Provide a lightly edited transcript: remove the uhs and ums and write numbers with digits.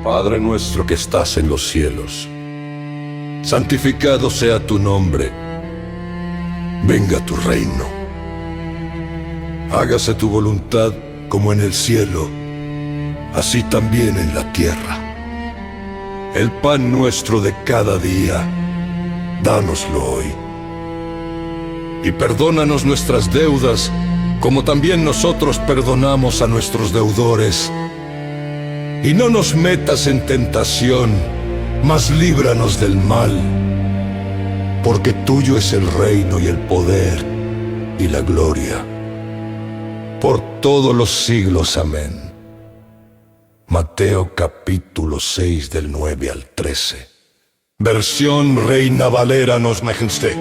Padre nuestro que estás en los cielos, santificado sea tu nombre. Venga tu reino. Hágase tu voluntad como en el cielo, así también en la tierra. El pan nuestro de cada día, dánoslo hoy. Y perdónanos nuestras deudas, como también nosotros perdonamos a nuestros deudores. Y no nos metas en tentación, mas líbranos del mal. Porque tuyo es el reino y el poder y la gloria, por todos los siglos. Amén. Mateo capítulo 6 del 9 al 13. Versión Reina Valera nos Majesté.